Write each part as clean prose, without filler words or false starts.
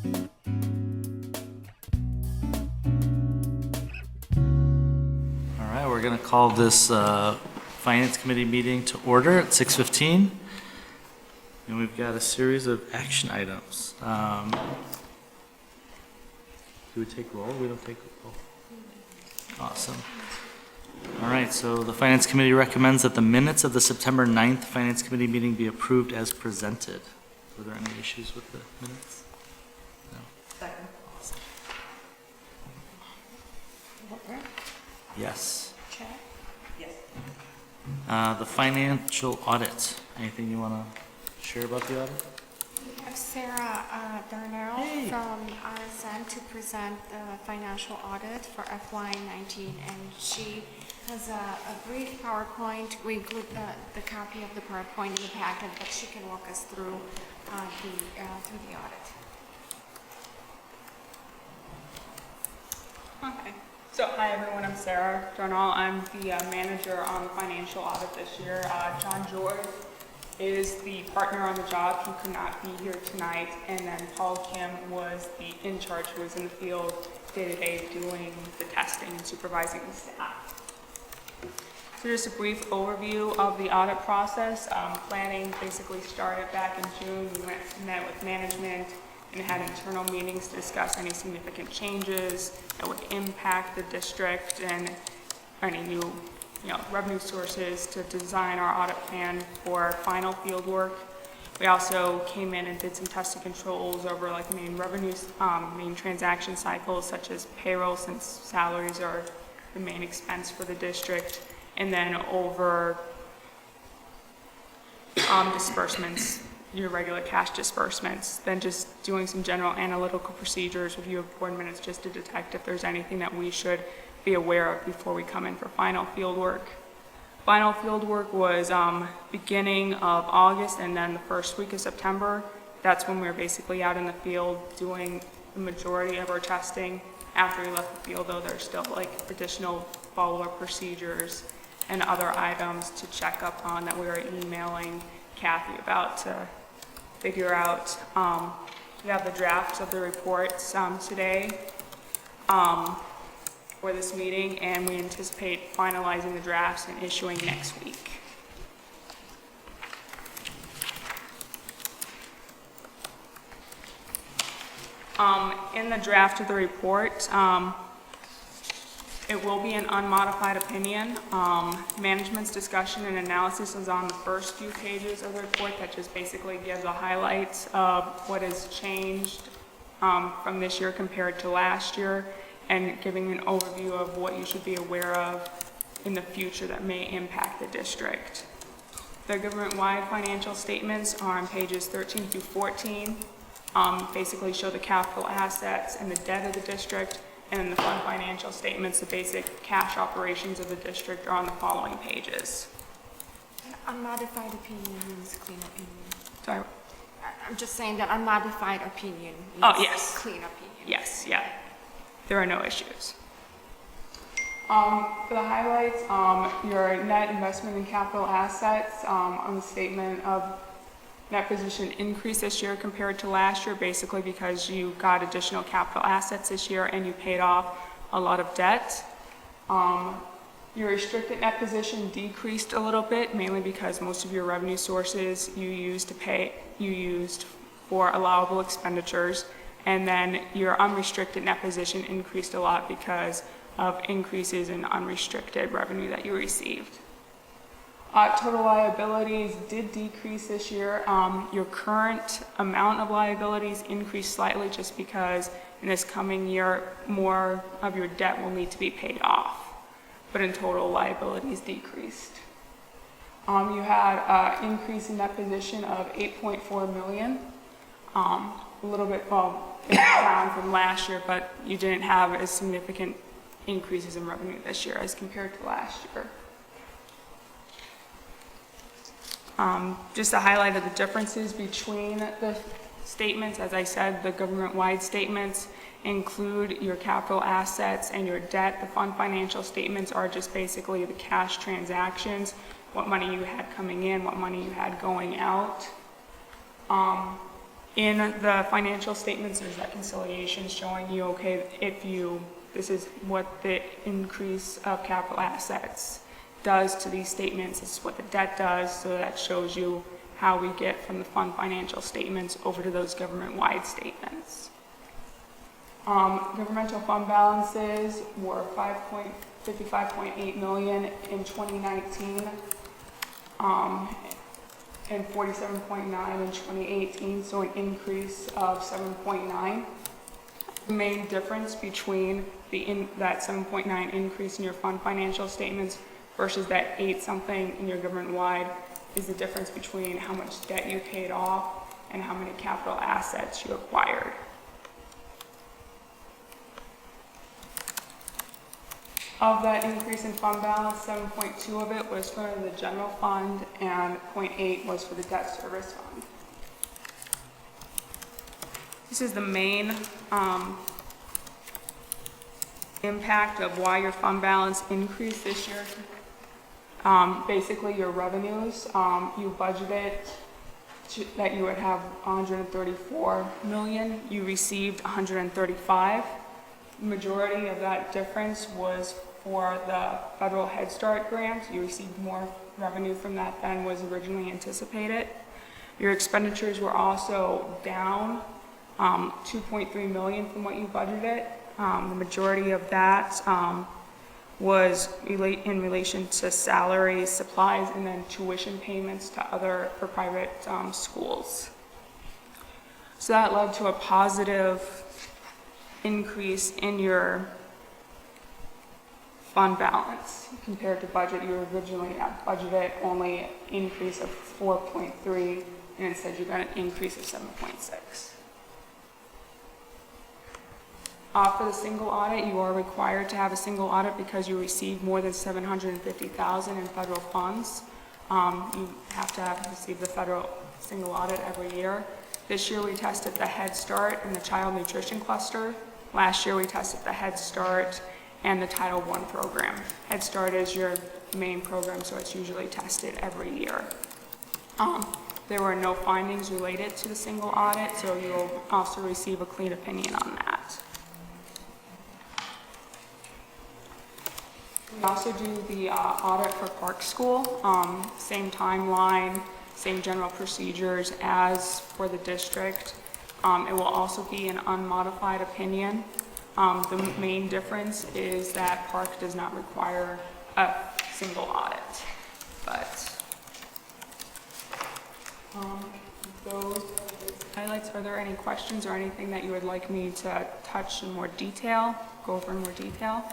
All right, we're going to call this Finance Committee meeting to order at 6:15. And we've got a series of action items. Do we take roll? We don't take roll. Awesome. All right, so the Finance Committee recommends that the minutes of the September 9th Finance Committee meeting be approved as presented. Were there any issues with the minutes? No. Second. Awesome. Walker? Yes. Chair? Yes. The financial audit. Anything you want to share about the audit? We have Sarah Darnell Hey. from RSM to present the financial audit for FY19, and she has a brief PowerPoint. We include the copy of the PowerPoint in the packet, but she can walk us through the audit. Okay. So, hi everyone, I'm Sarah Darnell. I'm the manager on the financial audit this year. John George is the partner on the job. He could not be here tonight. And then Paul Kim was the in charge who was in the field day-to-day doing the testing and supervising the staff. So just a brief overview of the audit process. Planning basically started back in June. We met with management and had internal meetings to discuss any significant changes that would impact the district and any new revenue sources to design our audit plan for final field work. We also came in and did some testing controls over like main revenues, main transaction cycles such as payroll, since salaries are the main expense for the district, and then over disbursements, your regular cash disbursements, then just doing some general analytical procedures, review of board minutes just to detect if there's anything that we should be aware of before we come in for final field work. Final field work was beginning of August and then the first week of September. That's when we were basically out in the field doing the majority of our testing. After we left the field, though, there's still like additional follow-up procedures and other items to check up on that we were emailing Kathy about to figure out. We have the drafts of the reports today for this meeting, and we anticipate finalizing the drafts and issuing next week. In the draft of the report, it will be an unmodified opinion. Management's discussion and analysis is on the first few pages of the report. That just basically gives a highlight of what has changed from this year compared to last year, and giving an overview of what you should be aware of in the future that may impact the district. The government-wide financial statements are on pages 13 through 14. Basically show the capital assets and the debt of the district, and the fund financial statements, the basic cash operations of the district, are on the following pages. Unmodified opinion means clean opinion. Sorry. I'm just saying that unmodified opinion means yes. clean opinion. Yes, yeah. There are no issues. For the highlights, your net investment in capital assets on the statement of net position increase this year compared to last year, basically because you got additional capital assets this year and you paid off a lot of debt. Your restricted net position decreased a little bit, mainly because most of your revenue sources you used for allowable expenditures. And then your unrestricted net position increased a lot because of increases in unrestricted revenue that you received. Total liabilities did decrease this year. Your current amount of liabilities increased slightly just because in this coming year, more of your debt will need to be paid off. But in total, liabilities decreased. You had an increase in net position of $8.4 million. A little bit, down from last year, but you didn't have as significant increases in revenue this year as compared to last year. Just a highlight of the differences between the statements. As I said, the government-wide statements include your capital assets and your debt. The fund financial statements are just basically the cash transactions, what money you had coming in, what money you had going out. In the financial statements, there's reconciliation showing you, okay, this is what the increase of capital assets does to these statements, this is what the debt does, so that shows you how we get from the fund financial statements over to those government-wide statements. Governmental fund balances were $55.8 million in 2019, and 47.9 in 2018, so an increase of 7.9. The main difference between that 7.9 increase in your fund financial statements versus that 8-something in your government-wide is the difference between how much debt you paid off and how many capital assets you acquired. Of that increase in fund balance, 7.2 of it was for the general fund and 0.8 was for the debt service fund. This is the main impact of why your fund balance increased this year. Basically, your revenues, you budgeted that you would have 134 million. You received 135. Majority of that difference was for the federal Head Start grant. You received more revenue from that than was originally anticipated. Your expenditures were also down 2.3 million from what you budgeted. The majority of that was in relation to salaries, supplies, and then tuition payments to for private schools. So that led to a positive increase in your fund balance compared to budget. You originally budgeted only increase of 4.3, and instead you got an increase of 7.6. For the single audit, you are required to have a single audit because you receive more than $750,000 in federal funds. You have to receive the federal single audit every year. This year we tested the Head Start and the Child Nutrition Cluster. Last year we tested the Head Start and the Title I program. Head Start is your main program, so it's usually tested every year. There were no findings related to the single audit, so you'll also receive a clean opinion on that. We also do the audit for Park School, same timeline, same general procedures as for the district. It will also be an unmodified opinion. The main difference is that Park does not require a single audit, but those highlights. Are there any questions or anything that you would like me to touch in more detail, go over in more detail?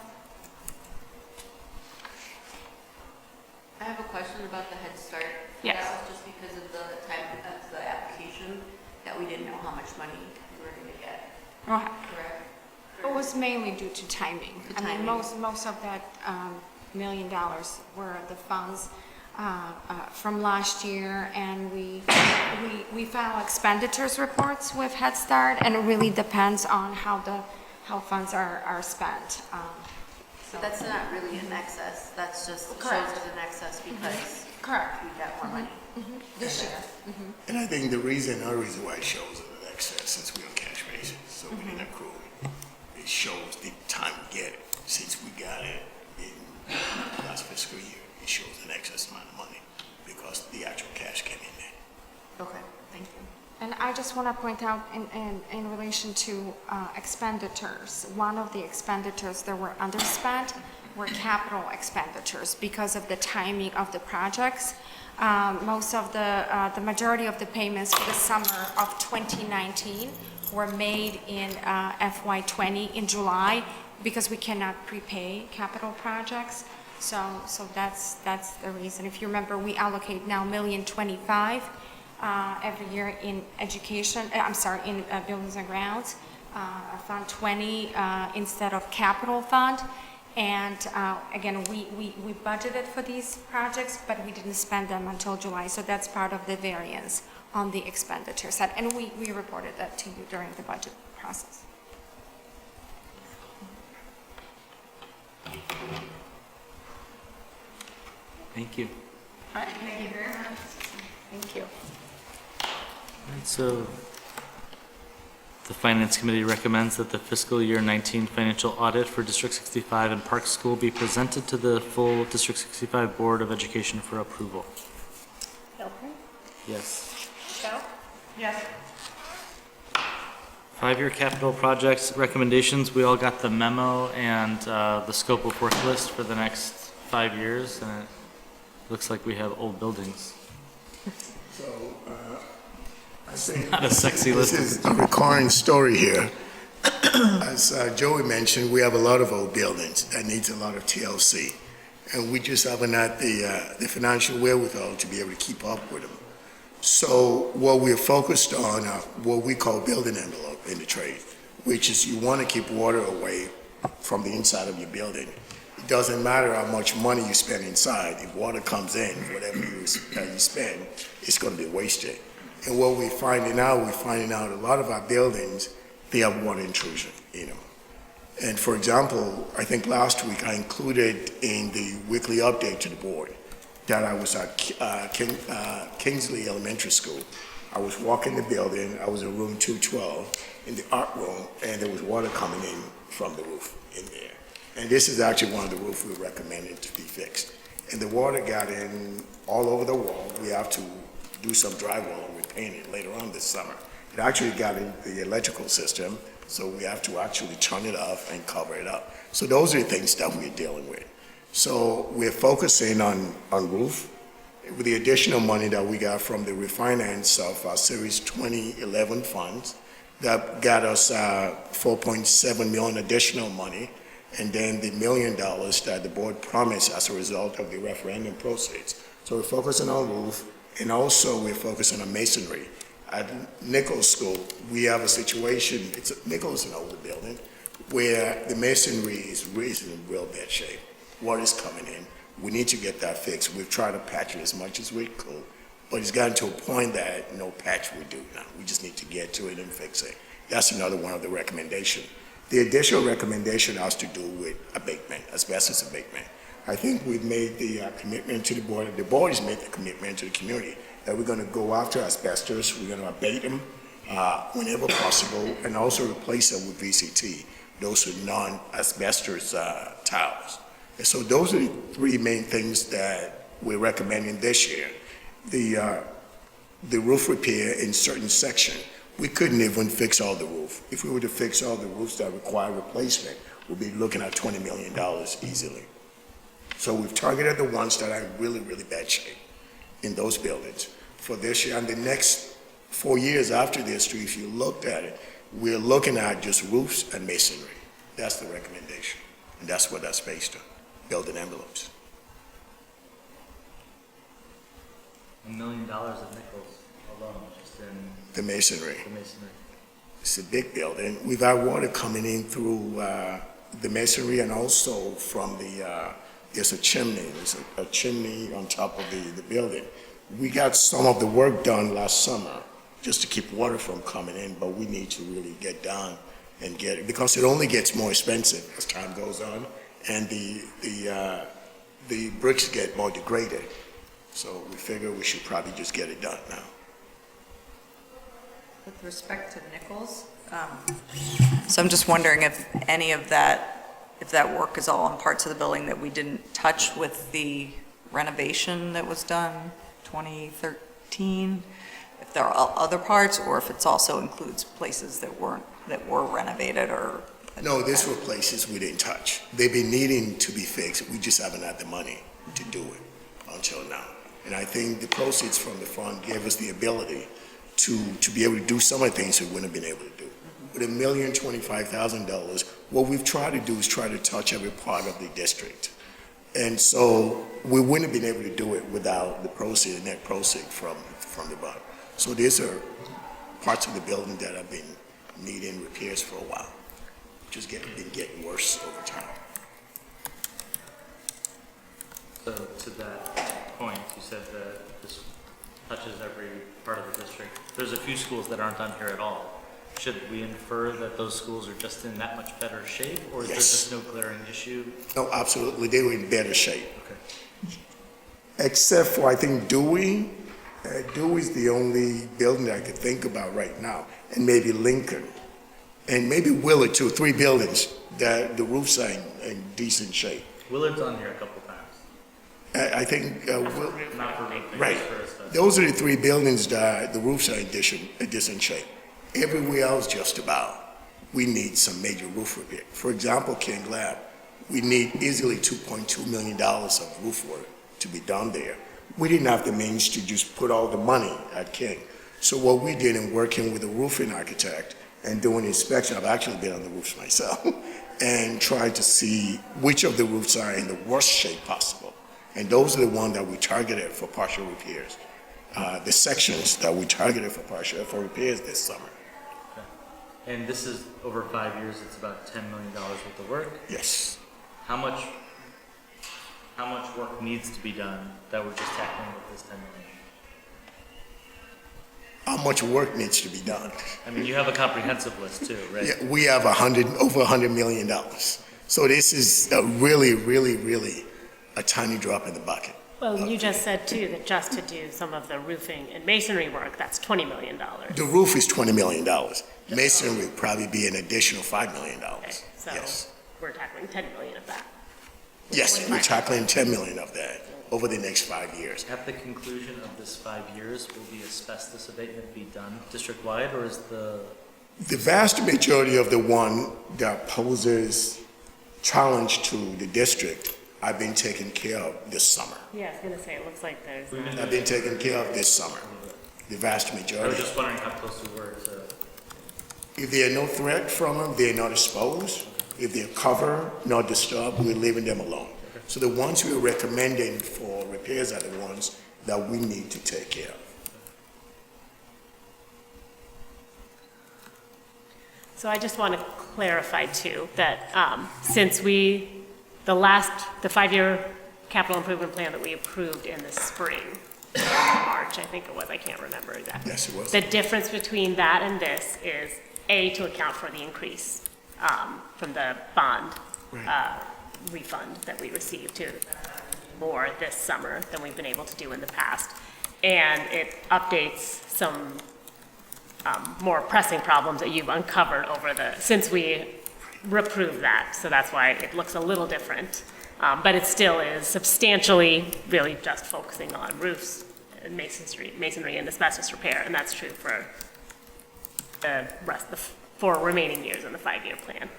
I have a question about the Head Start. Yes. That was just because of the time of the application that we didn't know how much money we were going to get, Okay. correct? It was mainly due to timing. The I mean, timing. most of that $1 million were the funds from last year, and we file expenditures reports with Head Start, and it really depends on how funds are spent. So that's not really an excess, that's just shows Correct. as an excess because Correct. we got more money. This year. And I think the reason why it shows an excess, since we're on cash basis, so we didn't accrue it, it shows the time we get it. Since we got it in last fiscal year, it shows an excess amount of money because the actual cash came in there. Okay, thank you. And I just want to point out in relation to expenditures, one of the expenditures that were underspent were capital expenditures because of the timing of the projects. Most of the majority of the payments for the summer of 2019 were made in FY20 in July because we cannot prepay capital projects. So that's the reason. If you remember, we allocate now $1,025,000 every year in education, in buildings and grounds, Fund 20 instead of capital fund. And again, we budgeted for these projects, but we didn't spend them until July. So that's part of the variance on the expenditure side. And we reported that to you during the budget process. Thank you. All right, thank you very much. Thank you. All right, so The Finance Committee recommends that the fiscal year 19 financial audit for District 65 and Park School be presented to the full District 65 Board of Education for approval. Hilton? Yes. Joe? Yes. 5-year capital projects recommendations, we all got the memo and the scope of work list for the next 5 years, and it looks like we have old buildings. So, I think Not a sexy this list. is a recurring story here. As Joey mentioned, we have a lot of old buildings that needs a lot of TLC, and we just haven't had the financial wherewithal to be able to keep up with them. So what we're focused on are what we call building envelope in the trade, which is you want to keep water away from the inside of your building. It doesn't matter how much money you spend inside. If water comes in, whatever you spend, it's going to be wasted. And what we're finding out a lot of our buildings, they have water intrusion, And for example, I think last week I included in the weekly update to the board that I was at Kingsley Elementary School. I was walking the building, I was in room 212 in the art room, and there was water coming in from the roof in there. And this is actually one of the roofs we recommended to be fixed. And the water got in all over the wall. We have to do some drywall and repaint it later on this summer. It actually got in the electrical system, so we have to actually turn it off and cover it up. So those are the things that we're dealing with. So we're focusing on roof. With the additional money that we got from the refinance of our Series 2011 funds, that got us $4.7 million additional money, and then the $1 million that the board promised as a result of the referendum proceeds. So we're focusing on roof, and also we're focusing on masonry. At Nichols School, we have a situation, Nichols is an older building, where the masonry is in real bad shape. Water's coming in. We need to get that fixed. We've tried to patch it as much as we could, but it's gotten to a point that no patch will do now. We just need to get to it and fix it. That's another one of the recommendations. The additional recommendation has to do with abatement, asbestos abatement. I think we've made the commitment to the board, the board has made the commitment to the community that we're going to go after asbestos, we're going to abate them whenever possible, and also replace them with VCT. Those are non-asbestos tiles. And so those are the 3 main things that we're recommending this year. The roof repair in certain sections, we couldn't even fix all the roof. If we were to fix all the roofs that require replacement, we'd be looking at $20 million easily. So we've targeted the ones that are in really, really bad shape in those buildings for this year. And the next 4 years after this, if you looked at it, we're looking at just roofs and masonry. That's the recommendation. And that's what that's based on, building envelopes. $1 million of nickels alone, just in The masonry. the masonry. It's a big building. We've had water coming in through the masonry, and also from there's a chimney. There's a chimney on top of the building. We got some of the work done last summer just to keep water from coming in, but we need to really get down and get it, because it only gets more expensive as time goes on, and the bricks get more degraded. So we figure we should probably just get it done now. With respect to Nichols, so I'm just wondering if any of that, if that work is all on parts of the building that we didn't touch with the renovation that was done 2013, if there are other parts, or if it also includes places that were renovated or... No, these were places we didn't touch. They've been needing to be fixed. We just haven't had the money to do it until now. And I think the proceeds from the fund gave us the ability to be able to do some of the things we wouldn't have been able to do. With $1,025,000, what we've tried to do is try to touch every part of the district. And so we wouldn't have been able to do it without the proceeds, the net proceeds from the bond. So these are parts of the building that have been needing repairs for a while. Just been getting worse over time. So to that point, you said that this touches every part of the district. There's a few schools that aren't on here at all. Should we infer that those schools are just in that much better shape, or is there Yes. just no glaring issue? No, absolutely, they were in better shape. Okay. Except for, I think, Dewey. Dewey's the only building that I could think about right now, and maybe Lincoln. And maybe Willard too, 3 buildings that the roofs are in decent shape. Willard's on here a couple times. I think, Not for roofing, right. just for asbestos. Those are the 3 buildings that the roofs are in decent shape. Everywhere else, just about, we need some major roof repair. For example, King Lab, we need easily $2.2 million of roof work to be done there. We didn't have the means to just put all the money at King. So what we did in working with a roofing architect and doing inspection, I've actually been on the roofs myself, and tried to see which of the roofs are in the worst shape possible. And those are the ones that we targeted for partial repairs. The sections that we targeted for repairs this summer. And this is over 5 years, it's about $10 million worth of work. Yes. How much work needs to be done that we're just tackling with this 10 million? How much work needs to be done? I mean, you have a comprehensive list too, right? Yeah, we have over $100 million. So this is a really, really, really a tiny drop in the bucket. Well, you just said too that just to do some of the roofing and masonry work, that's $20 million. The roof is $20 million. Masonry would probably be an additional $5 million. Okay, so Yes. we're tackling 10 million of that. Yes, we're tackling 10 million of that over the next 5 years. At the conclusion of this 5 years, will the asbestos abatement be done district-wide, or is the, The vast majority of the one that poses challenge to the district, I've been taken care of this summer. Yeah, I was gonna say, it looks like there's, I've been taken care of this summer, the vast I was majority. just wondering how close we were to, If there are no threat from them, they're not exposed. If they're covered, not disturbed, we're leaving them alone. So the ones we're recommending for repairs are the ones that we need to take care of. so I just want to clarify too, that since the 5-year capital improvement plan that we approved in the spring, March, I think it was, I can't remember exactly. Yes, it was. The difference between that and this is, A, to account for the increase from the bond refund that we received to more this summer than we've been able to do in the past. And it updates some more pressing problems that you've uncovered since we approved that. So that's why it looks a little different. But it still is substantially really just focusing on roofs and masonry and asbestos repair. And that's true for the rest, the 4 remaining years in the 5-year plan.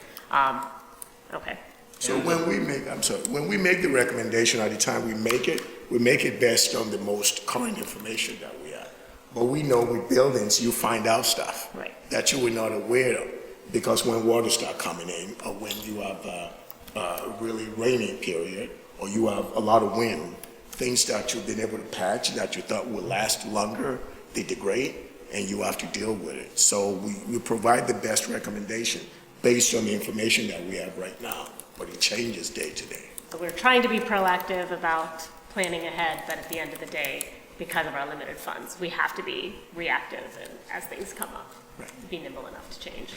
Okay. So when we make the recommendation, at the time we make it based on the most current information that we have. But we know with buildings, you find out stuff Right. that you were not aware of, because when water start coming in, or when you have a really rainy period, or you have a lot of wind, things that you've been able to patch that you thought would last longer, they degrade, and you have to deal with it. So we provide the best recommendation based on the information that we have right now, but it changes day to day. So we're trying to be proactive about planning ahead, but at the end of the day, because of our limited funds, we have to be reactive and as things come up, Right. be nimble enough to change.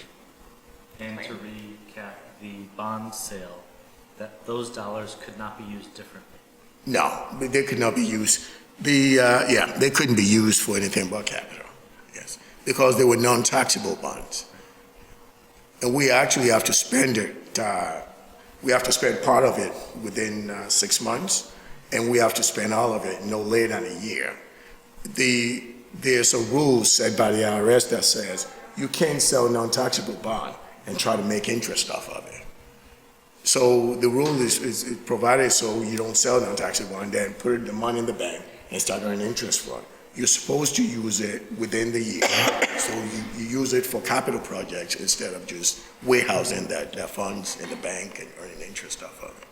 and to recap, the bond sale, that those dollars could not be used differently. No, but they could not be used. They couldn't be used for anything but capital, yes, because they were non-taxable bonds. And we actually have to spend it, we have to spend part of it within 6 months, and we have to spend all of it no later than a year. There's a rule set by the IRS that says you can't sell non-taxable bond and try to make interest off of it. So the rule is provided so you don't sell non-taxable and then put the money in the bank and start earning interest for it. You're supposed to use it within the year. So you use it for capital projects instead of just warehousing that funds in the bank and earning interest off of it.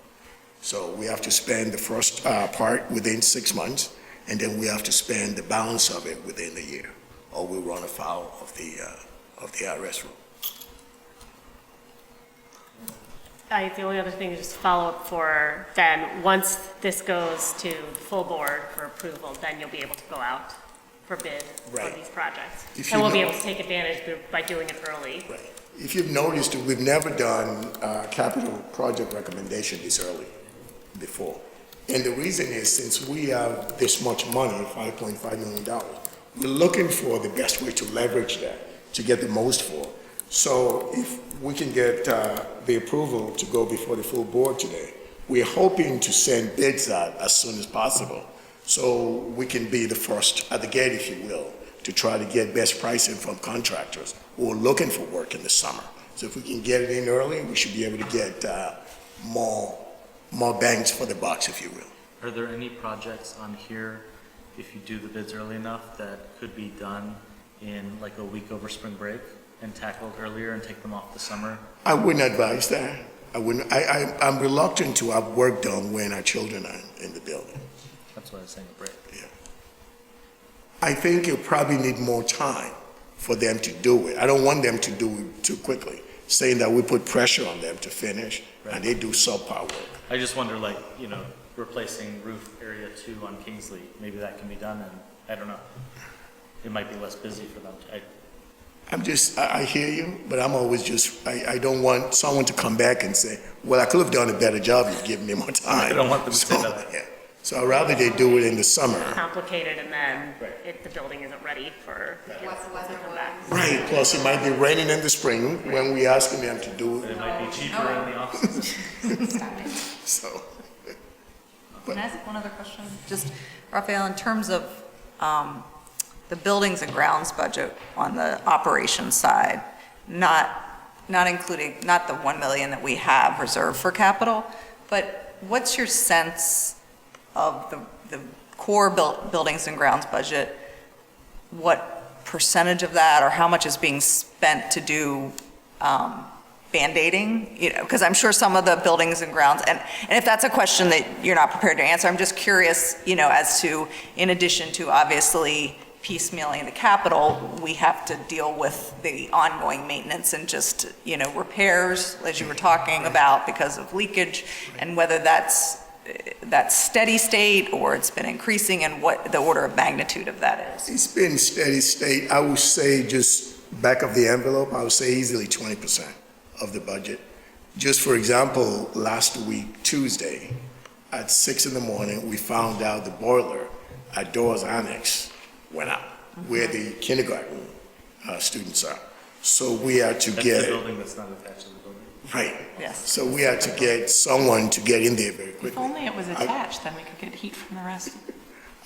So we have to spend the first part within 6 months, and then we have to spend the balance of it within the year, or we'll run afoul of the IRS rule. The only other thing is just follow up for then, once this goes to the full board for approval, then you'll be able to go out for bid for Right. these projects. If And you we'll be know- able to take advantage by doing it early. Right. If you've noticed, we've never done capital project recommendation this early before. And the reason is, since we have this much money, $5.5 million, we're looking for the best way to leverage that, to get the most for. So if we can get the approval to go before the full board today, we're hoping to send bids out as soon as possible, so we can be the first at the gate, if you will, to try to get best pricing from contractors who are looking for work in the summer. So if we can get it in early, we should be able to get more bangs for the bucks, if you will. Are there any projects on here, if you do the bids early enough, that could be done in like a week over spring break and tackled earlier and take them off the summer? I wouldn't advise that. I'm reluctant to have work done when our children are in the building. That's why I was saying a break. Yeah. I think you'll probably need more time for them to do it. I don't want them to do it too quickly, saying that we put pressure on them to finish, and they do subpar work. I just wonder, like, replacing roof area 2 on Kingsley, maybe that can be done, and I don't know. It might be less busy for them. I hear you, but I'm always I don't want someone to come back and say, well, I could have done a better job if you given me more time. I don't want them to say that. Yeah. So I'd rather they do it in the summer. Complicated, and then if the building isn't ready for What's the weather come back. Right, plus it might be raining in the spring when we asking them to do It it, might be cheaper in the offices. so. Can I ask one other question? Just, Raphael, in terms of the buildings and grounds budget on the operations side, not including, not the 1 million that we have reserved for capital, but what's your sense of the core buildings and grounds budget? What percentage of that, or how much is being spent to do Band-Aiding? Because I'm sure some of the buildings and grounds, and if that's a question that you're not prepared to answer, I'm just curious, as to, in addition to obviously piecemealing the capital, we have to deal with the ongoing maintenance and just, repairs, as you were talking about, because of leakage, and whether that's steady state or it's been increasing, and what the order of magnitude of that is. It's been steady state. I would say, just back of the envelope, I would say easily 20% of the budget. Just for example, last week, Tuesday, at 6 a.m, we found out the boiler at Doors Annex went out, where the kindergarten students are. So we had to That's get... the building that's not attached to the building. Right. Yes. So we had to get someone to get in there very quickly. If only it was attached, then we could get heat from the rest.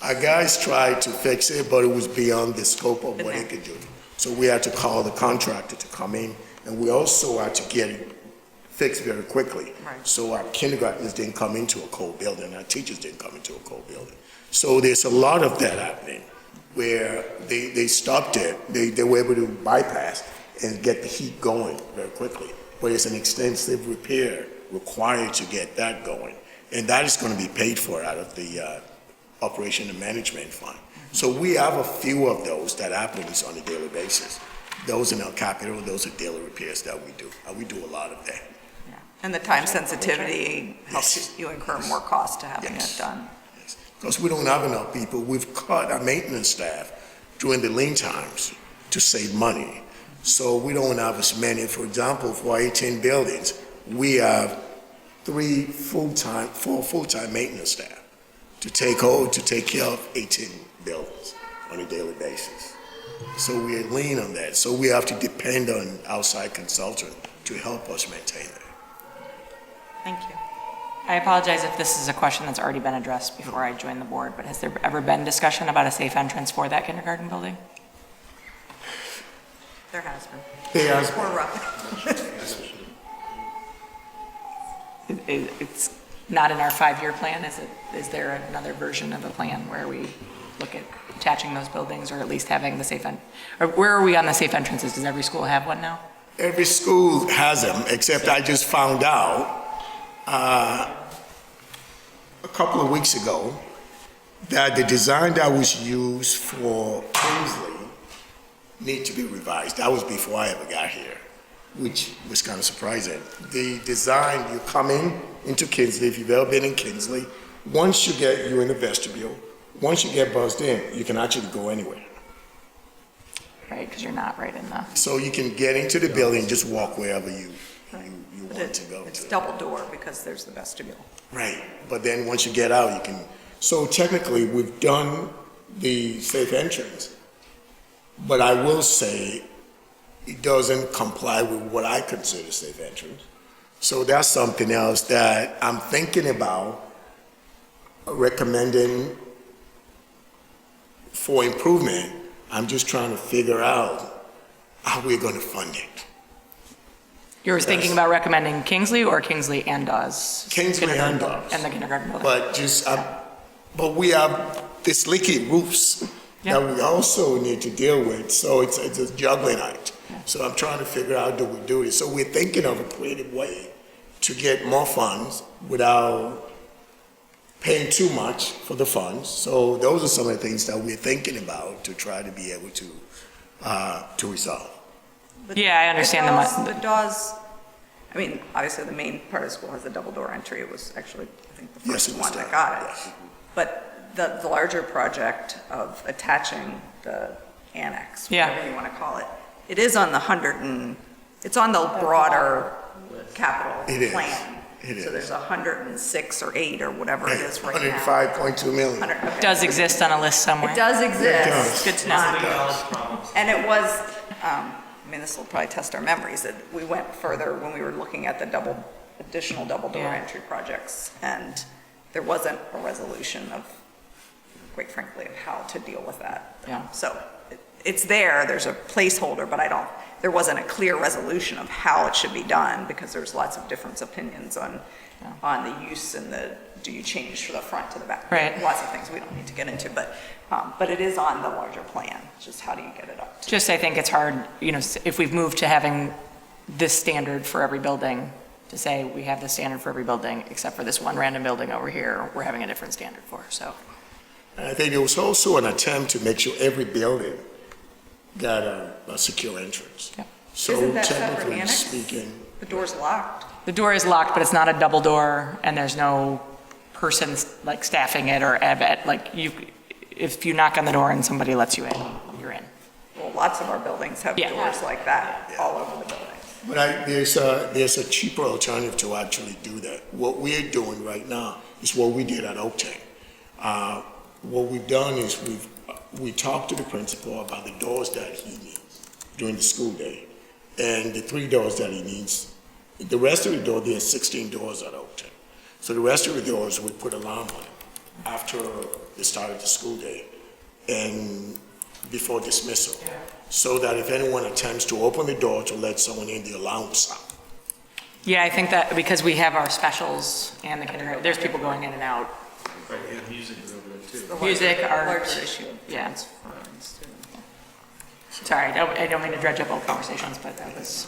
Our guys tried to fix it, but it was beyond the scope of what they could do. So we had to call the contractor to come in, and we also had to get it fixed very quickly. Right. So our kindergartners didn't come into a cold building, our teachers didn't come into a cold building. So there's a lot of that happening, where they stopped it, they were able to bypass and get the heat going very quickly. But it's an extensive repair required to get that going. And that is going to be paid for out of the Operation and Management Fund. So we have a few of those that happens on a daily basis. Those in our capital, those are daily repairs that we do. We do a lot of that. Yeah. And the time sensitivity helps Yes. you incur more cost to having Yes. it done. Yes. Because we don't have enough people. We've cut our maintenance staff during the lean times to save money. So we don't have as many. For example, for 18 buildings, we have 4 full-time maintenance staff to take care of 18 buildings on a daily basis. So we are lean on that. So we have to depend on outside consultant to help us maintain that. Thank you. I apologize if this is a question that's already been addressed before I joined the board, but has there ever been discussion about a safe entrance for that kindergarten building? There has been. There has Poor been. Rob. It's not in our 5-year plan, is it? Is there another version of a plan where we look at attaching those buildings, or at least having the or where are we on the safe entrances? Does every school have one now? Every school has them, except I just found out a couple of weeks ago that the design that was used for Kingsley need to be revised. That was before I ever got here, which was kind of surprising. The design, you come into Kingsley, if you've ever been in Kingsley, once you're in the vestibule, once you get buzzed in, you can actually go anywhere. Right, because you're not right in the, So you can get into the building and just walk wherever you want to go It's to. double door because there's the vestibule. Right, but then once you get out, you can, so technically, we've done the safe entrance, but I will say, it doesn't comply with what I consider safe entrance. So that's something else that I'm thinking about recommending for improvement. I'm just trying to figure out how we're going to fund it. You're thinking about recommending Kingsley or Kingsley and Dawes? Kingsley and Kindergarten Dawes. And the kindergarten building? But we have this leaky roofs Yeah. that we also need to deal with, so it's a juggling act. So I'm trying to figure out, do we do this? So we're thinking of a creative way to get more funds without paying too much for the funds. So those are some of the things that we're thinking about to try to be able to resolve. Yeah, I understand The Dawes, I mean, obviously the main part of the school has the double door entry. It was actually, I think, the Yes, first it was one that that, got it. yes. But the larger project of attaching the annex, Yeah. whatever you want to call it, it is on the it's on the broader capital It is. plan. It So is. there's 106 or 8 or whatever it is right now. 105.2 million. 100, okay. does exist on a list somewhere. It does exist. does. Good to know. And it was, I mean, this will probably test our memories, that we went further when we were looking at the additional double door Yeah. entry projects, and there wasn't a resolution of, quite frankly, of how to deal with that. Yeah. So it's there's a placeholder, but there wasn't a clear resolution of how it should be done, because there's lots of different opinions on the use and do you change from the front to the back? Right. Lots of things we don't need to get into, but it is on the larger plan, just how do you get it up to? Just, I think it's hard, if we've moved to having this standard for every building, to say we have this standard for every building, except for this one random building over here, we're having a different standard for, so. And I think it was also an attempt to make sure every building got a secure entrance. Yep. So Isn't that separate technically annex? speaking, The door's locked. The door is locked, but it's not a double door, and there's no person like staffing it or if you knock on the door and somebody lets you in, you're in. Well, lots of our buildings have Yeah. doors like that all over the buildings. but there's a cheaper alternative to actually do that. What we're doing right now is what we did at Oakton. What we've done is we talked to the principal about the doors that he needs during the school day, and the 3 doors that he needs. The rest of the door, there's 16 doors at Oakton. So the rest of the doors, we put alarm on it after the start of the school day and before dismissal, so that if anyone attempts to open the door to let someone in, the alarm will stop. Yeah, I think that because we have our specials and the kindergarten, there's people going in and out. Music, art, Larger issue. yeah. Sorry, I don't mean to dredge up old conversations, but that was,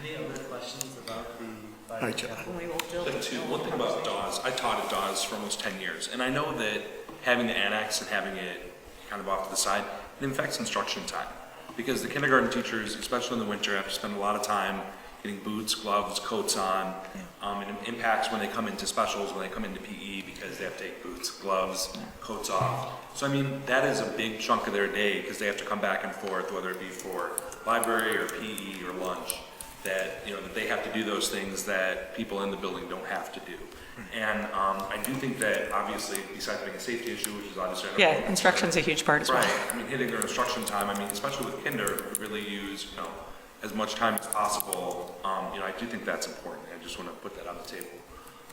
Any other questions about the? All right, John. One thing about Dawes, I taught at Dawes for almost 10 years, and I know that having the annex and having it kind of off to the side, it affects instruction time. Because the kindergarten teachers, especially in the winter, have to spend a lot of time getting boots, gloves, coats on. And it impacts when they come into specials, when they come into PE, because they have to take boots, gloves, coats off. So I mean, that is a big chunk of their day, because they have to come back and forth, whether it be for library or PE or lunch, that they have to do those things that people in the building don't have to do. And I do think that obviously, besides being a safety issue, which is obviously yeah, instruction's a huge part as well. right. I mean, hitting their instruction time. I mean, especially with kinder, we really use as much time as possible. I do think that's important. I just want to put that on the table.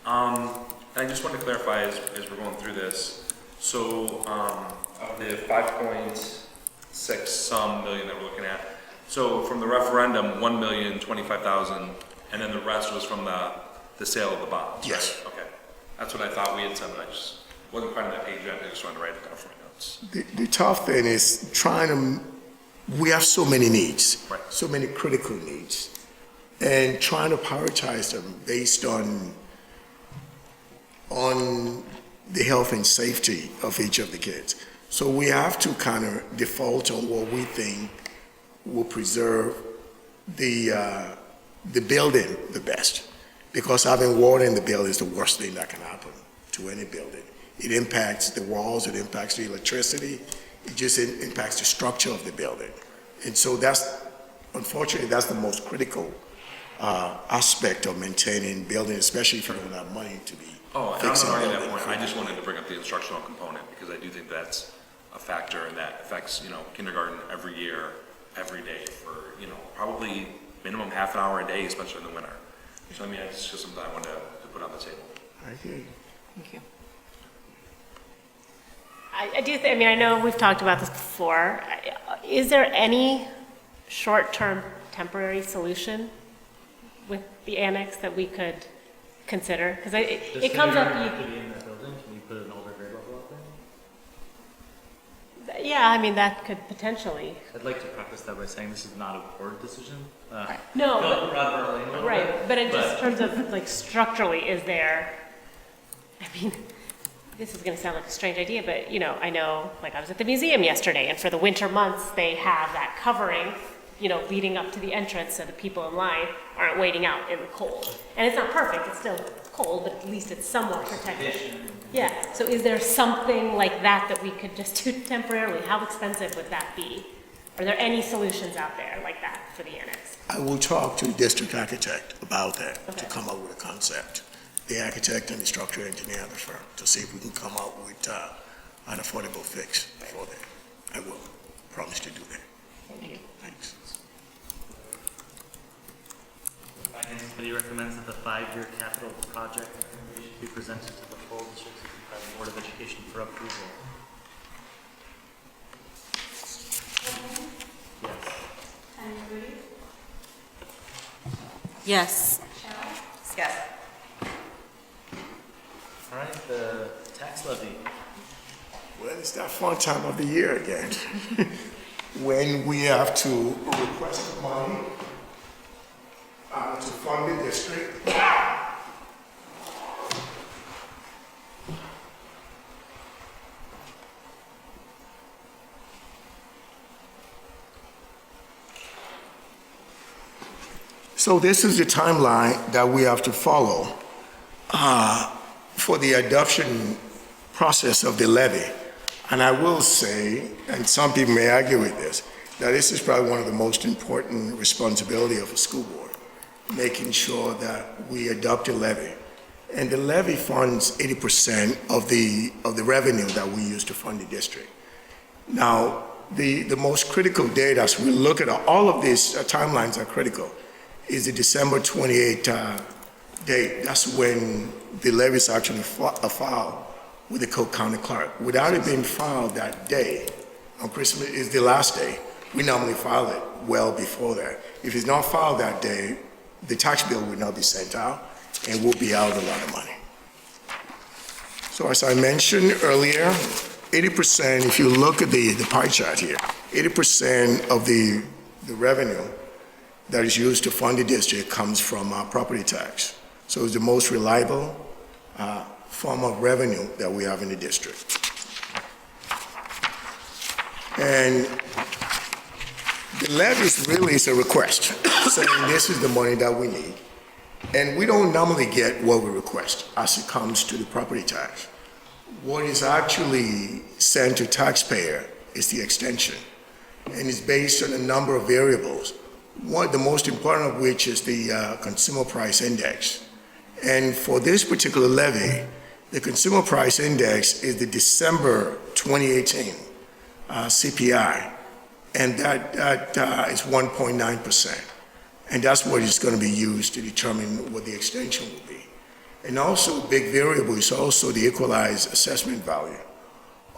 And I just want to clarify as we're going through this. So of the 5.6 some million that we're looking at. So from the referendum, 1,025,000, and then the rest was from the sale of the bonds. Yes. Right? Okay. That's what I thought we had said, but I just wasn't quite on that page yet. I just wanted to write it down for my notes. The tough thing is we have so many needs, Right. so many critical needs, and trying to prioritize them based on the health and safety of each of the kids. So we have to kind of default on what we think will preserve the building the best. Because having water in the building is the worst thing that can happen to any building. It impacts the walls, it impacts the electricity, it just impacts the structure of the building. And so unfortunately, that's the most critical aspect of maintaining buildings, especially if you don't have money to be Oh, and I'm fixing not arguing that buildings. point. I just wanted to bring up the instructional component because I do think that's a factor and that affects, kindergarten every year every day for, you know, probably minimum half an hour a day, especially in the winter. So I mean, it's just something I wanted to put on the table. I hear you. Thank you. I do, I mean, I know we've talked about this before. Is there any short-term temporary solution with the annex that we could consider? Because it comes up. Have to be in that building, can you put an older grade level out there? Yeah, I mean, that could potentially. I'd like to preface that by saying this is not a board decision. No, Rather Berlin a little right, bit, but in just terms of like structurally, is there, I mean, this is gonna sound like a strange idea, but you know, I know, like I was at the museum yesterday, and for the winter months, they have that covering, you know, leading up to the entrance so the people in line aren't waiting out in the cold. And it's not perfect, it's still cold, but at least it's somewhat protected. Yeah, so is there something like that that we could just do temporarily? How expensive would that be? Are there any solutions out there like that for the annex? I will talk to the district architect about that, to Okay. come up with a concept. The architect and the structural engineer of the firm, to see if we can come up with an affordable fix for that. I will promise to do that. Thank you. Thanks. The Finance Committee recommends that the 5-year capital project recommendation be presented to the full District 65 Board of Education for approval. Yes. Yes. Yes. All right, the tax levy. Well, it's that fun time of the year again, when we have to request money to fund the district. So this is the timeline that we have to follow for the adoption process of the levy. And I will say, and some people may argue with this, that this is probably one of the most important responsibility of a school board, making sure that we adopt a levy. And the levy funds 80% of the revenue that we use to fund the district. Now, the most critical date, as we look at all of these timelines are critical, is the December 28th date. That's when the levy is actually filed with the Cook County Clerk. Without it being filed that day, on Christmas is the last day, we normally file it well before that. If it's not filed that day, the tax bill will not be sent out, and we'll be out a lot of money. So as I mentioned earlier, 80%, if you look at the pie chart here, 80% of the revenue that is used to fund the district comes from property tax. So it's the most reliable form of revenue that we have in the district. And the levy really is a request, saying this is the money that we need. And we don't normally get what we request as it comes to the property tax. What is actually sent to taxpayer is the extension, and it's based on a number of variables. One, the most important of which is the consumer price index. And for this particular levy, the consumer price index is the December 2018 CPI, and that is 1.9%. And that's what is going to be used to determine what the extension will be. And also, a big variable is also the equalized assessment value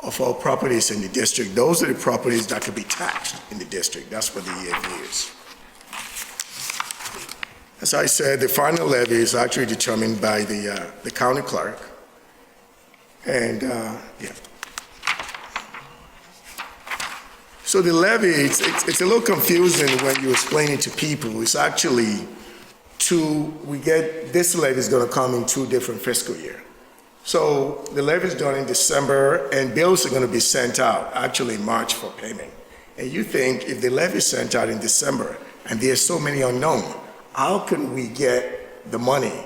of all properties in the district. Those are the properties that could be taxed in the district. That's what the EAV is. As I said, the final levy is actually determined by the county clerk. And, yeah. So the levy, it's a little confusing when you explain it to people. It's actually this levy is going to come in 2 different fiscal years. So the levy is done in December, and bills are going to be sent out actually in March for payment. And you think if the levy is sent out in December, and there's so many unknown, how can we get the money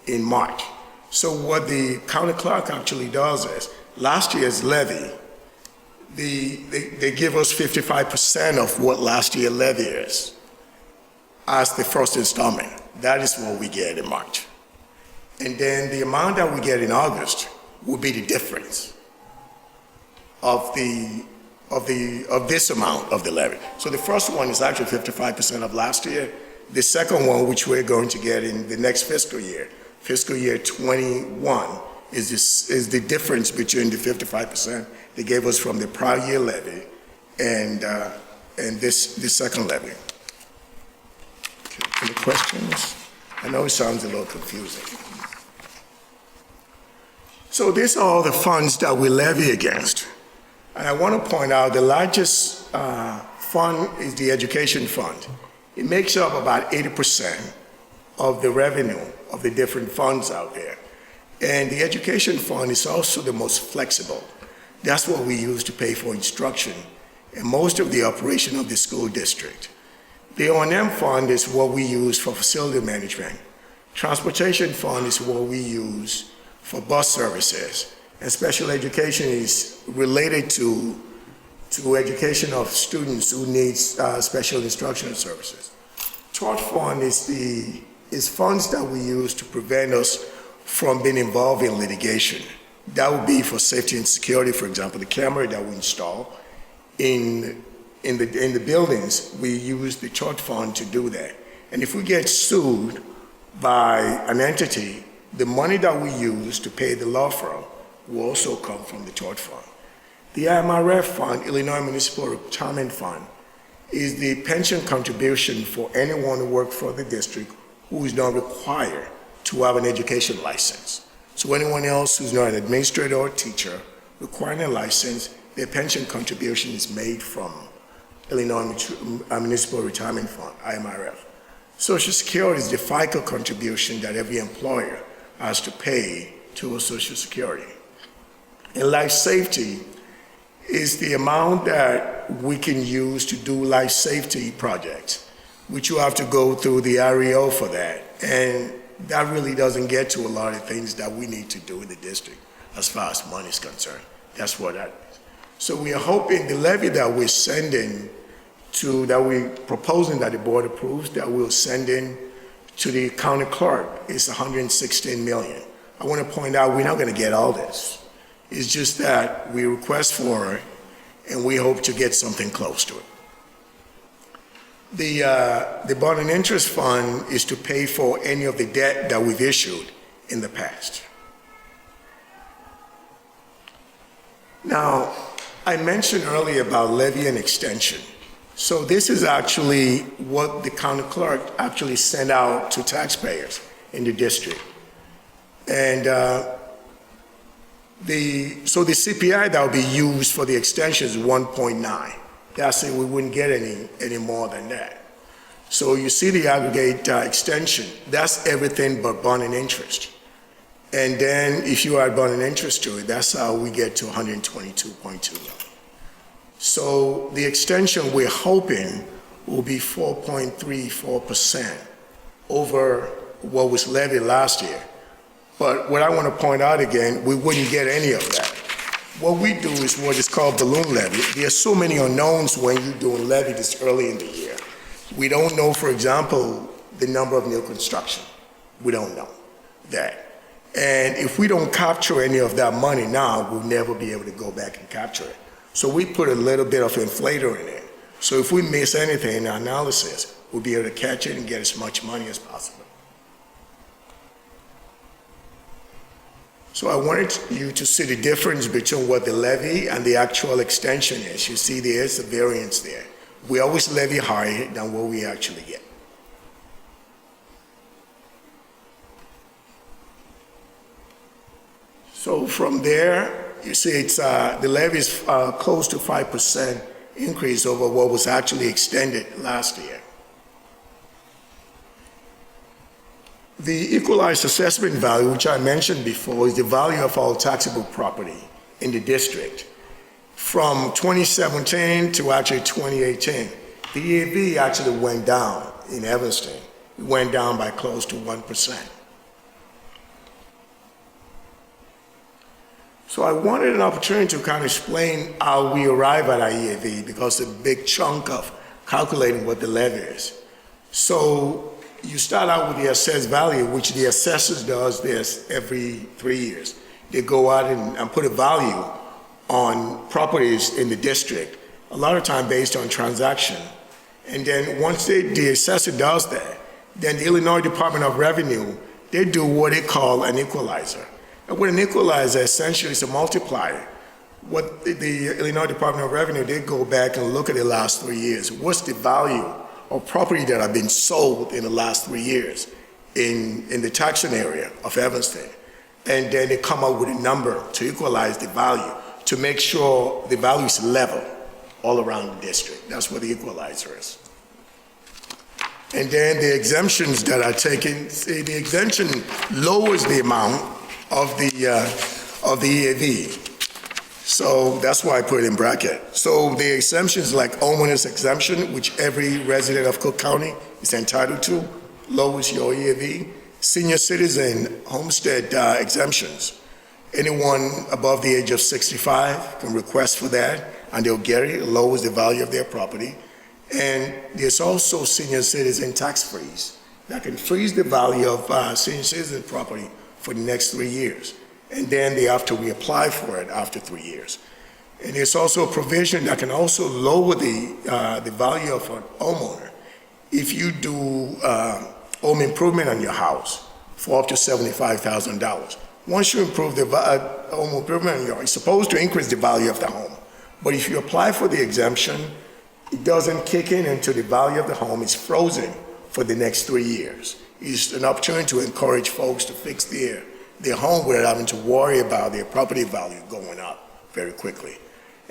in March? So what the county clerk actually does is, last year's levy, they give us 55% of what last year's levy is as the first installment. That is what we get in March. And then the amount that we get in August will be the difference of the of this amount of the levy. So the first one is actually 55% of last year. The second one, which we're going to get in the next fiscal year 21, is the difference between the 55% they gave us from the prior year levy and this second levy. Okay, any questions? I know it sounds a little confusing. So these are all the funds that we levy against. And I want to point out the largest fund is the education fund. It makes up about 80% of the revenue of the different funds out there. And the education fund is also the most flexible. That's what we use to pay for instruction and most of the operation of the school district. The O&M fund is what we use for facility management. Transportation fund is what we use for bus services. And special education is related to education of students who need special instructional services. Tort fund is funds that we use to prevent us from being involved in litigation. That would be for safety and security, for example, the camera that we install in the buildings, we use the tort fund to do that. And if we get sued by an entity, the money that we use to pay the law firm will also come from the tort fund. The IMRF fund, Illinois Municipal Retirement Fund, is the pension contribution for anyone who works for the district who is not required to have an education license. So anyone else who's not an administrator or teacher requiring a license, their pension contribution is made from Illinois Municipal Retirement Fund, IMRF. Social Security is the FICA contribution that every employer has to pay to a Social Security. And life safety is the amount that we can use to do life safety projects, which you have to go through the REO for that. And that really doesn't get to a lot of things that we need to do in the district as far as money is concerned. That's what that is. So we are hoping the levy that we're sending that we're proposing that the board approves, that we'll send in to the county clerk is $116 million. I want to point out we're not going to get all this. It's just that we request for it and we hope to get something close to it. The bond and interest fund is to pay for any of the debt that we've issued in the past. Now, I mentioned earlier about levy and extension. So this is actually what the county clerk actually sent out to taxpayers in the district. And so the CPI that will be used for the extension is 1.9. That's it, we wouldn't get any more than that. So you see the aggregate extension, that's everything but bond and interest. And then if you add bond and interest to it, that's how we get to 122.2 million. So the extension we're hoping will be 4.34% over what was levied last year. But what I want to point out again, we wouldn't get any of that. What we do is what is called balloon levy. There are so many unknowns when you're doing levy this early in the year. We don't know, for example, the number of new construction. We don't know that. And if we don't capture any of that money now, we'll never be able to go back and capture it. So we put a little bit of inflator in it. So if we miss anything in our analysis, we'll be able to catch it and get as much money as possible. So I wanted you to see the difference between what the levy and the actual extension is. You see there is a variance there. We always levy higher than what we actually get. So from there, you see it's the levy is close to 5% increase over what was actually extended last year. The equalized assessment value, which I mentioned before, is the value of all taxable property in the district. From 2017 to actually 2018, the EAV actually went down in Evanston. It went down by close to 1%. So I wanted an opportunity to kind of explain how we arrive at our EAV, because it's a big chunk of calculating what the levy is. So you start out with the assessed value, which the assessor does this every 3 years. They go out and put a value on properties in the district a lot of time based on transaction. And then once the assessor does that, then the Illinois Department of Revenue, they do what they call an equalizer. And what an equalizer essentially is a multiplier. What the Illinois Department of Revenue, they go back and look at the last 3 years. What's the value of property that have been sold in the last 3 years in the taxing area of Evanston? And then they come up with a number to equalize the value, to make sure the value is level all around the district. That's what the equalizer is. And then the exemptions that are taken, the exemption lowers the amount of the EAV. So that's why I put it in bracket. So the exemptions like homeowner's exemption, which every resident of Cook County is entitled to, lowers your EAV. Senior citizen homestead exemptions. Anyone above the age of 65 can request for that, and they'll get it. It lowers the value of their property. And there's also senior citizen tax freeze that can freeze the value of senior citizen property for the next 3 years. And then they have to reapply for it after 3 years. And there's also a provision that can also lower the value of an homeowner if you do home improvement on your house for up to $75,000. Once you improve the home improvement on your house, it's supposed to increase the value of the home. But if you apply for the exemption, it doesn't kick in until the value of the home is frozen for the next 3 years. It's an opportunity to encourage folks to fix their home without having to worry about their property value going up very quickly.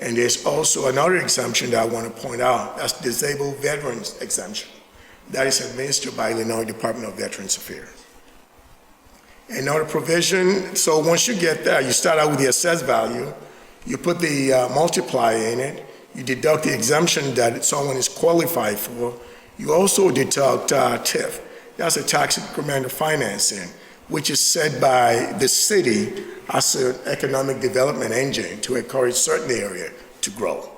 And there's also another exemption that I want to point out. That's disabled veterans exemption. That is administered by Illinois Department of Veterans Affairs. Another provision, so once you get that, you start out with the assessed value, you put the multiplier in it, you deduct the exemption that someone is qualified for. You also deduct TIF. That's a tax incremental financing, which is set by the city as an economic development engine to encourage certain area to grow.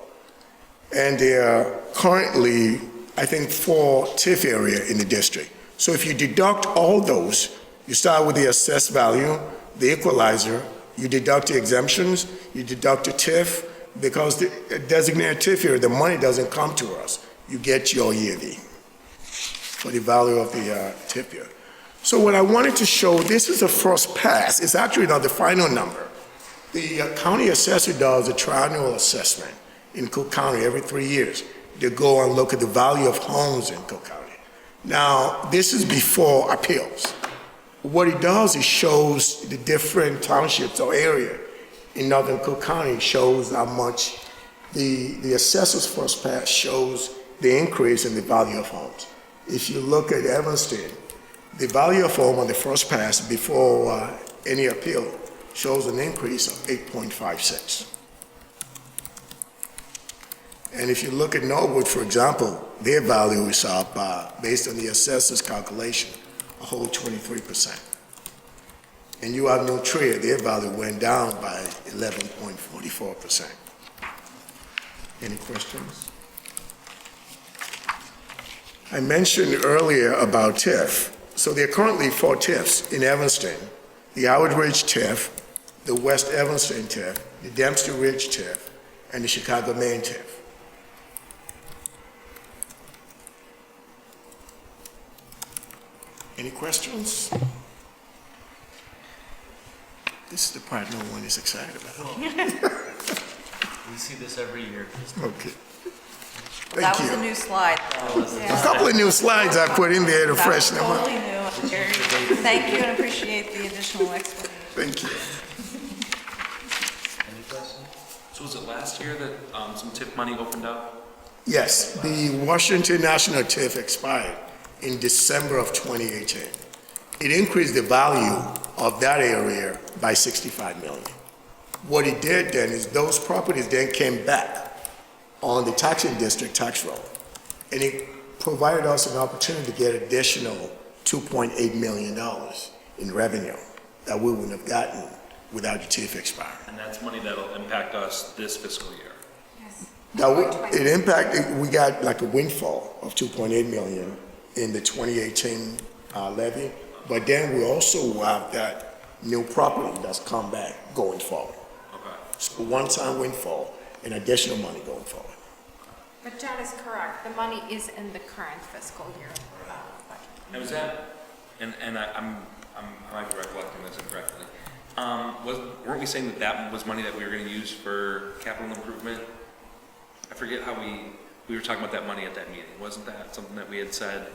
And there are currently, I think, 4 TIF area in the district. So if you deduct all those, you start with the assessed value, the equalizer, you deduct the exemptions, you deduct the TIF, because the designated TIF area, the money doesn't come to us. You get your EAV for the value of the TIF area. So what I wanted to show, this is a first pass. It's actually not the final number. The county assessor does a triennial assessment in Cook County every 3 years. They go and look at the value of homes in Cook County. Now, this is before appeals. What it does is shows the different townships or area in northern Cook County, shows how much the assessor's first pass shows the increase in the value of homes. If you look at Evanston, the value of home on the first pass before any appeal shows an increase of 8.56. And if you look at Norwood, for example, their value is up based on the assessor's calculation, a whole 23%. And you have no Trier, their value went down by 11.44%. Any questions? I mentioned earlier about TIF. So there are currently 4 TIFs in Evanston: the Howard Ridge TIF, the West Evanston TIF, the Dempster Ridge TIF, and the Chicago Main TIF. Any questions? This is the part no one is excited about. We see this every year. Okay. That Thank was a you. new slide. A couple of new slides I put in there to That was freshen them up. totally new. Thank you and appreciate the additional explanation. Thank you. Any questions? So was it last year that some TIF money opened up? Yes, the Washington National TIF expired in December of 2018. It increased the value of that area by $65 million. What it did then is those properties then came back on the taxing district tax roll, and it provided us an opportunity to get additional $2.8 million in revenue that we wouldn't have gotten without the TIF expiring. And that's money that'll impact us this fiscal year. It impacted, we got like a windfall of $2.8 million in the 2018 levy, but then we also have that new property that's come back going forward. Okay. So one-time windfall and additional money going forward. But John is correct, the money is in the current fiscal year budget. And was that, and I might be recollecting this incorrectly. Weren't we saying that that was money that we were gonna use for capital improvement? I forget how we were talking about that money at that meeting. Wasn't that something that we had said?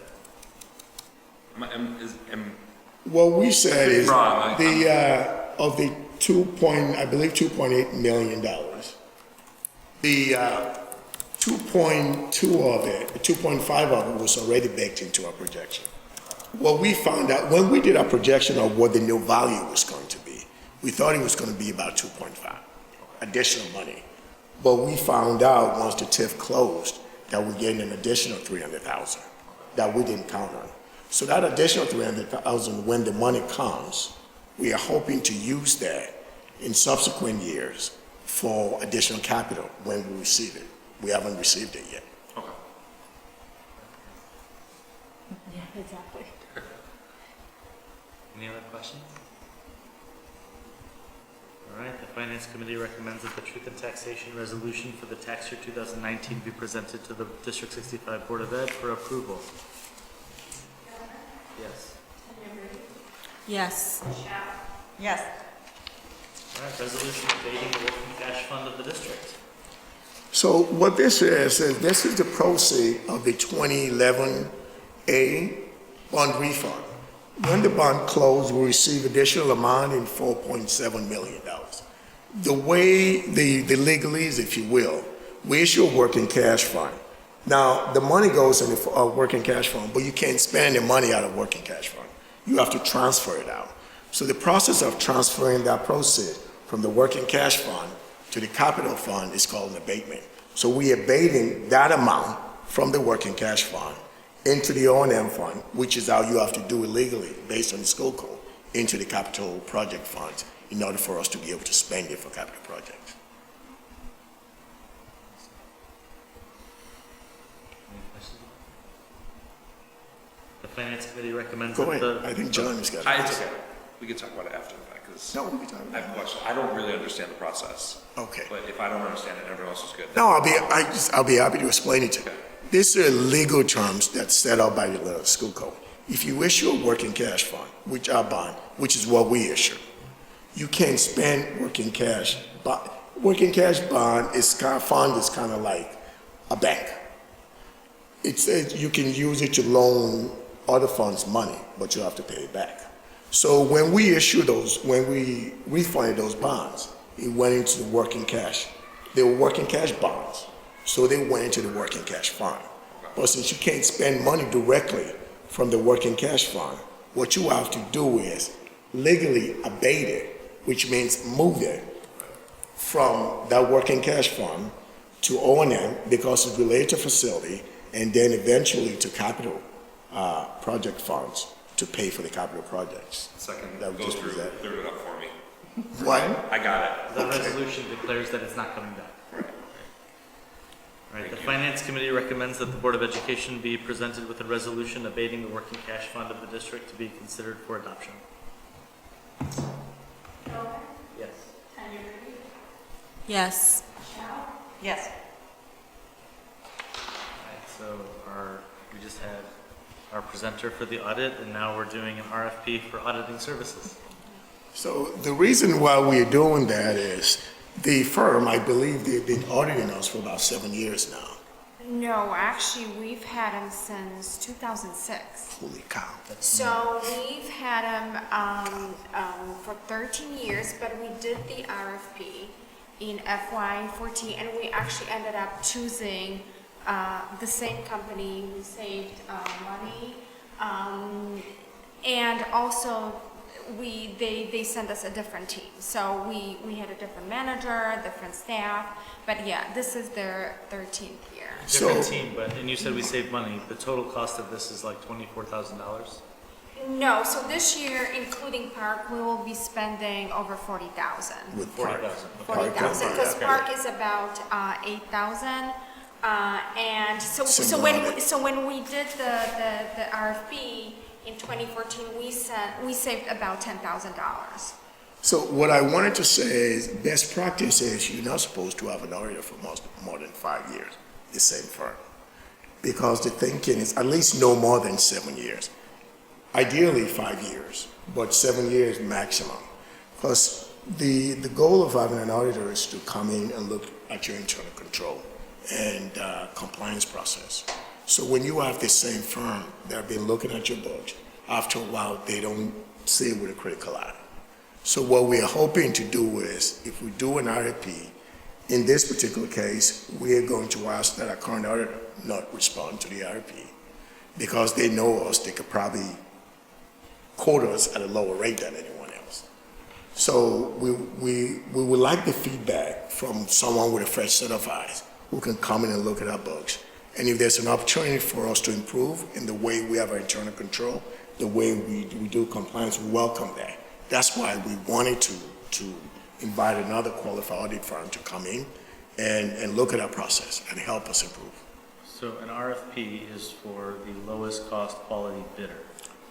What we said is Wrong, of the I believe $2.8 million, the 2.2 of it, 2.5 of it was already baked into our projection. What we found out when we did our projection of what the new value was going to be, we thought it was going to be about 2.5 additional money. But we found out once the TIF closed that we're getting an additional 300,000 that we didn't count on. So that additional 300,000, when the money comes, we are hoping to use that in subsequent years for additional capital when we receive it. We haven't received it yet. Okay. Yeah, exactly. Any other questions? All right, the Finance Committee recommends that the Truth and Taxation Resolution for the tax year 2019 be presented to the District 65 Board of Ed for approval. Yes. Yes. Yes. All right, resolution abating the working cash fund of the district. So what this is this is the proceed of the 2011A bond refund. When the bond closed, we received additional amount in $4.7 million. The way the legalese, if you will, we issue a working cash fund. Now, the money goes in the working cash fund, but you can't spend the money out of working cash fund. You have to transfer it out. So the process of transferring that proceed from the working cash fund to the capital fund is called an abatement. So we abating that amount from the working cash fund into the O&M fund, which is how you have to do it legally based on the school code, into the capital project funds in order for us to be able to spend it for capital projects. Any questions? The Finance Committee recommends Go that ahead. the... I think John has got It's it. okay. We can talk about it after the fact, because No, we can talk I about have it. questions. I don't really understand the process. Okay. But if I don't understand it, everyone else is good. No, I'll be happy to explain it to you. Okay. These are legal terms that's set up by the school code. If you issue a working cash fund, which our bond, which is what we issue, you can't spend working cash. But working cash bond is fund is kind of like a bank. You can use it to loan other funds money, but you have to pay it back. So when we refunded those bonds, it went into the working cash. They were working cash bonds, so they went into the working cash fund. But since you can't spend money directly from the working cash fund, what you have to do is legally abate it, which means move it from that working cash fund to O&M because it's related to facility, and then eventually to capital project funds to pay for the capital projects. Second, That would go just be through, that. clear it up for me. What? I got it. The resolution declares that it's not coming back. All right, the Finance Committee recommends that the Board of Education be presented with a resolution abating the working cash fund of the district to be considered for adoption. Yes. Yes. Yes. Alright, so we just had our presenter for the audit, and now we're doing an RFP for auditing services. So the reason why we're doing that is the firm, I believe they've been auditing us for about 7 years now. No, actually, we've had them since 2006. Holy cow. So we've had them for 13 years, but we did the RFP in FY14, and we actually ended up choosing the same company. We saved money, and also they sent us a different team. So we had a different manager, different staff, but yeah, this is their 13th year. Different So- team, and you said we saved money. The total cost of this is like $24,000? No, so this year, including park, we will be spending over 40,000. With Park. 40,000. 40,000, because Okay. park is about 8,000. And so Single audit. when we did the RFP in 2014, we saved about $10,000. So what I wanted to say is best practice is you're not supposed to have an auditor for more than 5 years. the same firm. Because the thinking is at least no more than 7 years. Ideally, 5 years, but 7 years maximum. Because the goal of having an auditor is to come in and look at your internal control and compliance process. So when you have the same firm that have been looking at your books, after a while, they don't see it with a critical eye. So what we are hoping to do is, if we do an RFP, in this particular case, we are going to ask that our current auditor not respond to the RFP, because they know us, they could probably quote us at a lower rate than anyone else. So we would like the feedback from someone with a fresh set of eyes who can come in and look at our books. And if there's an opportunity for us to improve in the way we have our internal control, the way we do compliance, we welcome that. That's why we wanted to invite another qualified audit firm to come in and look at our process and help us improve. So an RFP is for the lowest cost quality bidder.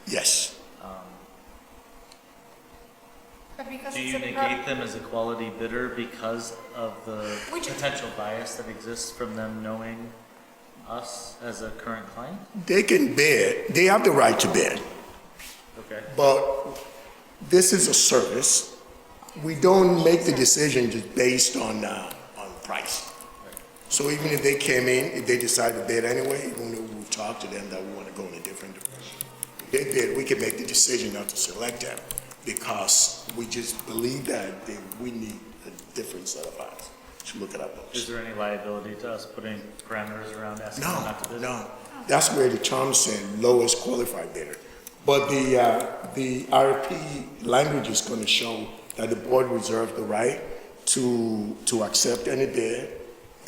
Yes. But because Do it's you a negate them as a quality bidder because of the We ju- potential bias that exists from them knowing us as a current client? They can bid, they have the right to bid, Okay. but this is a service. We don't make the decision just based on price. So even if they came in, if they decide to bid anyway, even though we talk to them that we want to go in a different direction, if they bid, we can make the decision not to select them because we just believe that we need a different set of eyes to look at our books. Is there any liability to us putting parameters around asking them not to bid? No. That's where the term saying lowest qualified bidder. But the RFP language is going to show that the board reserves the right to accept any bid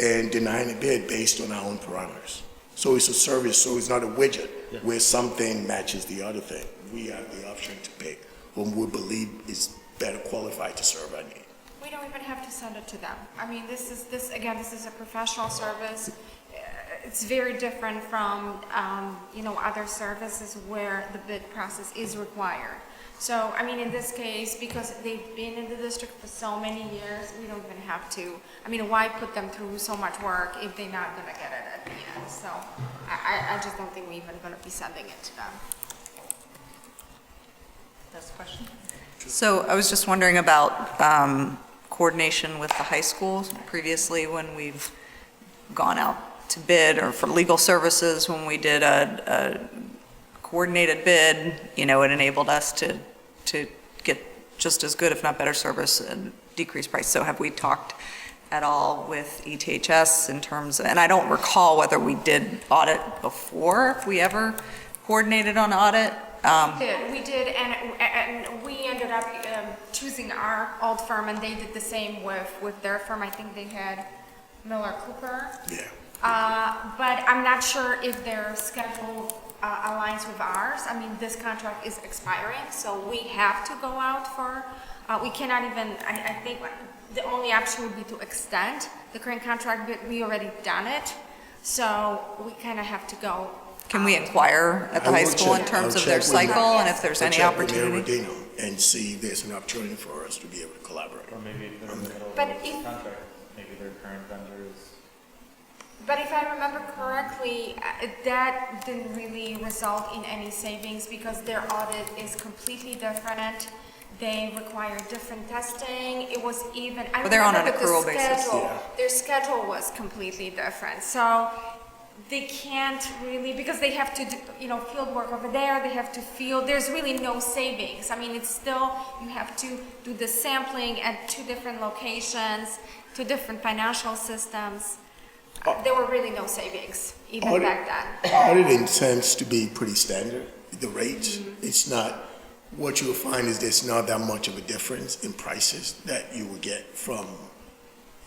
and deny any bid based on our own parameters. So it's a service, so it's not a widget where something matches the other thing. We have the option to pick whom we believe is better qualified to serve our need. We don't even have to send it to them. I mean, this is a professional service. It's very different from, other services where the bid process is required. So, I mean, in this case, because they've been in the district for so many years, we don't even have to, why put them through so much work if they're not gonna get it at the end? So, I just don't think we're even gonna be sending it to them. That's a question. So I was just wondering about coordination with the high school. Previously, when we've gone out to bid, or for legal services, when we did a coordinated bid, it enabled us to get just as good, if not better service and decreased price. So have we talked at all with ETHS in terms of, and I don't recall whether we did audit before, if we ever coordinated on audit. We did, and we ended up choosing our old firm, and they did the same with their firm. I think they had Miller Cooper. Yeah. But I'm not sure if their schedule aligns with ours. This contract is expiring, so we have to go out for, we cannot even, I think the only option would be to extend the current contract, but we already done it. So we kind of have to go. Can we inquire at the high school in terms of their cycle and if there's any opportunity? And see if there's an opportunity for us to be able to collaborate. Or maybe they're in the middle of But this if- contract, maybe their current vendor is. But if I remember correctly, that didn't really result in any savings because their audit is completely different. They require different testing. It was even, I But they're on an remember accrual the basis. schedule. Yeah. Their schedule was completely different. So they can't really, because they have to do, field work over there, they have to field, there's really no savings. It's still, you have to do the sampling at 2 different locations, 2 different financial systems. There were really no savings, even back then. Auditing tends to be pretty standard, the rates. It's not, what you'll find is there's not that much of a difference in prices that you will get from,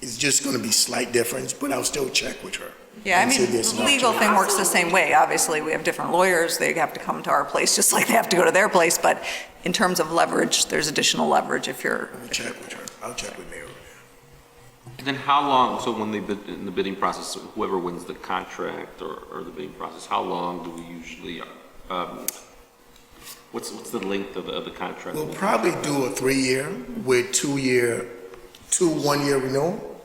it's just gonna be slight difference, but I'll still check with her. Yeah, and see if there's the an legal opportunity. thing works the same way. Obviously, we have different lawyers. They have to come to our place just like they have to go to their place. But in terms of leverage, there's additional leverage if you're, I'll check with her. I'll check with Mayor. And then how long, so when they bid in the bidding process, whoever wins the contract or the bidding process, how long do we usually, what's the length of the contract? We'll probably do a 3-year with 2 1-year renewal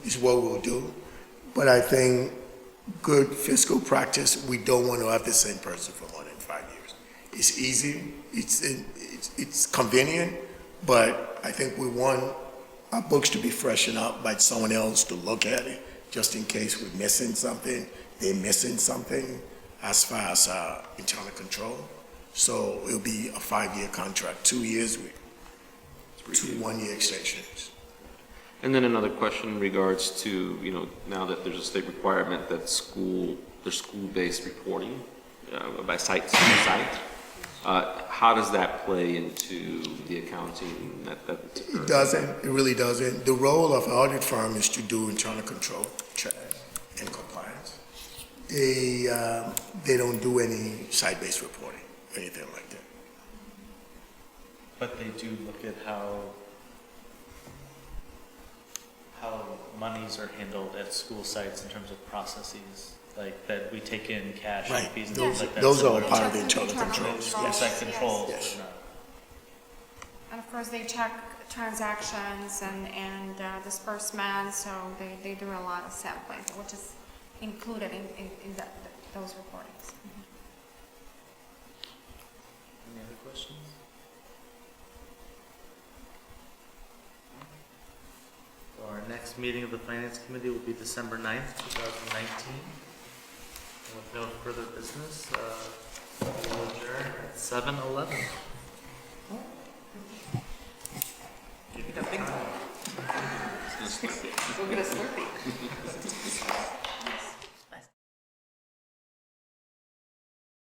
is what we'll do. But I think good fiscal practice, we don't want to have the same person for more than 5 years. It's easy, it's convenient, but I think we want our books to be freshened up by someone else to look at it, just in case we're missing something, they're missing something as far as internal control. So it'll be a 5-year contract, 2 years with 2 1-year extensions. And then another question in regards to, now that there's a state requirement that there's school-based reporting by site to site, how does that play into the accounting that's occurring? It doesn't, it really doesn't. The role of an audit firm is to do internal control, check, and compliance. They don't do any site-based reporting, anything like that. But they do look at how monies are handled at school sites in terms of processes, like that we take in cash and Right. fees and things like that. Those So are part of the Internal internal controls. controls. School site controls, Yes. but not. And of course, they check transactions and disbursements, so they do a lot of sampling, which is included in those reportings. Any other questions? So our next meeting of the Finance Committee will be December 9th, 2019. And with no further business, we'll adjourn at 7:11. Go get a Slurpee.